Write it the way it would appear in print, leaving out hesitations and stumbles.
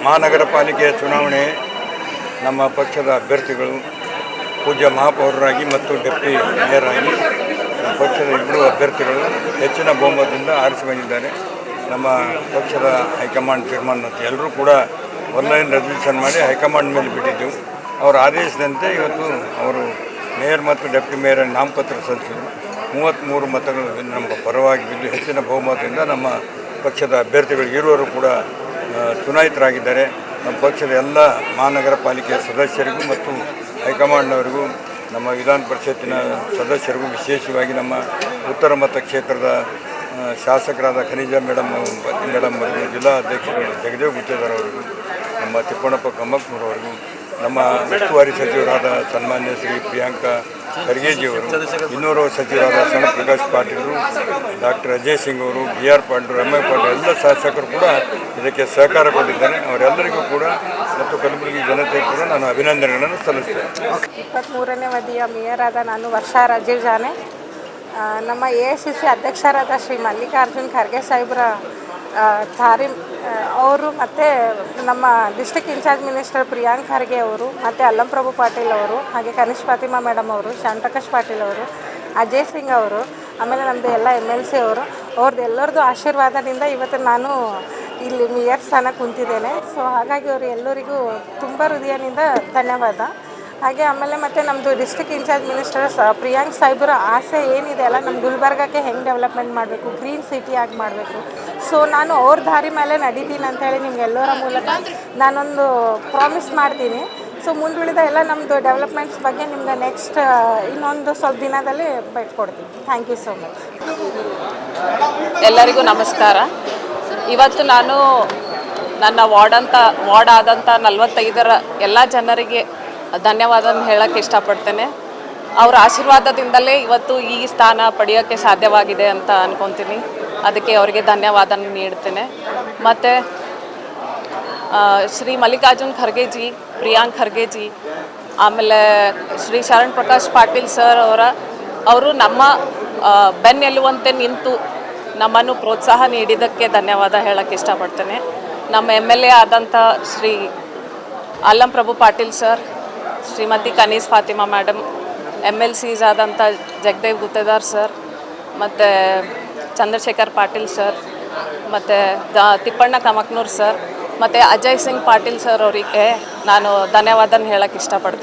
ಮಹಾನಗರ ಪಾಲಿಕೆಯ ಚುನಾವಣೆ ನಮ್ಮ ಪಕ್ಷದ ಅಭ್ಯರ್ಥಿಗಳು ಪೂಜ್ಯ ಮಹಾಪೌರರಾಗಿ ಮತ್ತು ಡೆಪ್ಟಿ ಮೇಯರ್ ಆಗಿ ಪಕ್ಷದ ಇಬ್ಬರು ಅಭ್ಯರ್ಥಿಗಳು ಹೆಚ್ಚಿನ ಬಹುಮತದಿಂದ ಆರಿಸಿ ಬಂದಿದ್ದಾರೆ. ನಮ್ಮ ಪಕ್ಷದ ಹೈಕಮಾಂಡ್ ತೀರ್ಮಾನ ಮತ್ತು ಎಲ್ಲರೂ ಕೂಡ ಆನ್ಲೈನ್ ರೆಸಲ್ಯೂಷನ್ ಮಾಡಿ ಹೈಕಮಾಂಡ್ ಮೇಲೆ ಬಿಟ್ಟಿದ್ದೆವು. ಅವರ ಆದೇಶದಂತೆ ಇವತ್ತು ಅವರು ಮೇಯರ್ ಮತ್ತು ಡೆಪ್ಟಿ ಮೇಯರ್ ನಾಮಪತ್ರ ಸಲ್ಲಿಸಿದರು. 33 ಮತಗಳು ನಮಗೆ ಪರವಾಗಿ ಬಿದ್ದು ಹೆಚ್ಚಿನ ಬಹುಮತದಿಂದ ನಮ್ಮ ಪಕ್ಷದ ಅಭ್ಯರ್ಥಿಗಳು ಇರುವರು ಕೂಡ ಚುನಾಯಿತರಾಗಿದ್ದಾರೆ. ನಮ್ಮ ಪಕ್ಷದ ಎಲ್ಲ ಮಹಾನಗರ ಪಾಲಿಕೆಯ ಸದಸ್ಯರಿಗೂ ಮತ್ತು ಹೈಕಮಾಂಡ್ನವರಿಗೂ ನಮ್ಮ ವಿಧಾನ ಪರಿಷತ್ತಿನ ಸದಸ್ಯರಿಗೂ ವಿಶೇಷವಾಗಿ ನಮ್ಮ ಉತ್ತರ ಮತಕ್ಷೇತ್ರದ ಶಾಸಕರಾದ ಖನಿಜಾ ಮೇಡಮ್ ಅವರಿಗೂ, ಜಿಲ್ಲಾ ಅಧ್ಯಕ್ಷರು ಜಗದೇವ್ ಗುತ್ತೇದಾರ್ ಅವರಿಗೂ, ನಮ್ಮ ತಿಪ್ಪಣ್ಣಪ್ಪ ಕಮ್ಮಕ್ಕನವರಿಗೂ, ನಮ್ಮ ಉಸ್ತುವಾರಿ ಸಚಿವರಾದ ಸನ್ಮಾನ್ಯ ಶ್ರೀ ಪ್ರಿಯಾಂಕಾ ಖರ್ಗೆಜಿಯವರು, ಇನ್ನೂರು ಸಚಿವರಾದ ಸಣ್ಣ ಪ್ರಕಾಶ್ ಪಾಟೀಲರು, ಡಾಕ್ಟರ್ ಅಜಯ್ ಸಿಂಗ್ ಅವರು, BR ಪಾಟೀಲ್, ರಮ್ಯ ಪಾಟೀಲ್ ಎಲ್ಲ ಶಾಸಕರು ಕೂಡ ಇದಕ್ಕೆ ಸಹಕಾರ ಕೊಟ್ಟಿದ್ದಾರೆ. ಅವರೆಲ್ಲರಿಗೂ ಕೂಡ ಮತ್ತು ಕಲಬುರಗಿ ಜನತೆ ಕೂಡ ನಾನು ಅಭಿನಂದನೆಗಳನ್ನು ಸಲ್ಲಿಸ್ತೇನೆ. 23ನೇ ಅವಧಿಯ ಮೇಯರ್ ಆದ ನಾನು ವರ್ಷಾ ರಾಜೀವ್ ಜಾನೆ, ನಮ್ಮ AICC ಅಧ್ಯಕ್ಷರಾದ ಶ್ರೀ ಮಲ್ಲಿಕಾರ್ಜುನ್ ಖರ್ಗೆ ಸಾಹೇಬ್ರ ಅವರು ಮತ್ತು ನಮ್ಮ district incharge minister Priyank Kharge ಅವರು ಮತ್ತು ಅಲ್ಲಂ ಪ್ರಭು ಪಾಟೀಲ್ ಅವರು, ಹಾಗೆ ಕನಿಷ್ ಫಾತಿಮಾ ಮೇಡಮ್ ಅವರು, ಶ್ಯಾಮ್ ಪ್ರಕಾಶ್ ಪಾಟೀಲ್ ಅವರು, ಅಜಯ್ ಸಿಂಗ್ ಅವರು, ಆಮೇಲೆ ನಮ್ಮದು ಎಲ್ಲ MLC ಅವರು, ಎಲ್ಲರದ್ದು ಆಶೀರ್ವಾದದಿಂದ ಇವತ್ತು ನಾನು ಇಲ್ಲಿ ಮೇಯರ್ ಸ್ಥಾನ ಕುಂತಿದ್ದೇನೆ. ಸೊ ಹಾಗಾಗಿ ಅವರು ಎಲ್ಲರಿಗೂ ತುಂಬ ಹೃದಯದಿಂದ ಧನ್ಯವಾದ. ಹಾಗೆ ಆಮೇಲೆ ಮತ್ತು ನಮ್ಮದು ಡಿಸ್ಟ್ರಿಕ್ಟ್ ಇನ್ಚಾರ್ಜ್ ಮಿನಿಸ್ಟರ್ ಪ್ರಿಯಾಂಕ್ ಸಾಹೇಬ್ರ ಆಸೆ ಏನಿದೆ ಅಲ್ಲ, ನಮ್ಮ ಗುಲ್ಬರ್ಗಕ್ಕೆ ಹೆಂಗೆ ಡೆವಲಪ್ಮೆಂಟ್ ಮಾಡಬೇಕು, ಗ್ರೀನ್ ಸಿಟಿ ಆಗಿ ಮಾಡಬೇಕು. ಸೊ ನಾನು ಅವ್ರ ದಾರಿ ಮೇಲೆ ನಡೀತೀನಿ ಅಂಥೇಳಿ ನಿಮಗೆಲ್ಲರ ಮೂಲಕ ನಾನೊಂದು ಪ್ರಾಮಿಸ್ ಮಾಡ್ತೀನಿ. ಸೊ ಮುಂದುಳಿದ ಎಲ್ಲ ನಮ್ಮದು ಡೆವಲಪ್ಮೆಂಟ್ಸ್ ಬಗ್ಗೆ ನಿಮ್ಗೆ ನೆಕ್ಸ್ಟ್ ಇನ್ನೊಂದು ಸ್ವಲ್ಪ ದಿನದಲ್ಲಿ ಕೊಡ್ತೀನಿ. Thank you so much. ಎಲ್ಲರಿಗೂ ನಮಸ್ಕಾರ. ಇವತ್ತು ನಾನು ನನ್ನ ವಾರ್ಡ್ ಆದಂಥ 45ರ ಎಲ್ಲ ಜನರಿಗೆ ಧನ್ಯವಾದ ಹೇಳೋಕ್ಕೆ ಇಷ್ಟಪಡ್ತೇನೆ. ಅವರ ಆಶೀರ್ವಾದದಿಂದಲೇ ಇವತ್ತು ಈ ಸ್ಥಾನ ಪಡೆಯೋಕ್ಕೆ ಸಾಧ್ಯವಾಗಿದೆ ಅಂತ ಅಂದ್ಕೊತೀನಿ. ಅದಕ್ಕೆ ಅವರಿಗೆ ಧನ್ಯವಾದ ನೀಡ್ತೇನೆ. ಮತ್ತು ಶ್ರೀ ಮಲ್ಲಿಕಾರ್ಜುನ್ ಖರ್ಗೆಜಿ, ಪ್ರಿಯಾಂಕ್ ಖರ್ಗೆಜಿ, ಆಮೇಲೆ ಶ್ರೀ ಶರಣ್ ಪ್ರಕಾಶ್ ಪಾಟೀಲ್ ಸರ್ ಅವರು ನಮ್ಮ ಬೆನ್ನೆಲುವಂತೆ ನಿಂತು ನಮ್ಮನ್ನು ಪ್ರೋತ್ಸಾಹ ನೀಡಿದ್ದಕ್ಕೆ ಧನ್ಯವಾದ ಹೇಳೋಕ್ಕೆ ಇಷ್ಟಪಡ್ತೇನೆ. ನಮ್ಮ MLA ಆದಂಥ Shri Allam Prabhu Patil sir, Shrimati Kaneez Fatima madam, MLCs ಆದಂಥ ಜಗದೇವ್ ಗುತ್ತೇದಾರ್ ಸರ್, ಮತ್ತು ಚಂದ್ರಶೇಖರ್ ಪಾಟೀಲ್ ಸರ್, ಮತ್ತು ತಿಪ್ಪಣ್ಣ ಕಮಕ್ನೂರ್ ಸರ್, ಮತ್ತು ಅಜಯ್ ಸಿಂಗ್ ಪಾಟೀಲ್ ಸರ್ ಅವರಿಗೆ ನಾನು ಧನ್ಯವಾದ ಹೇಳೋಕ್ಕೆ ಇಷ್ಟಪಡ್ತೇನೆ.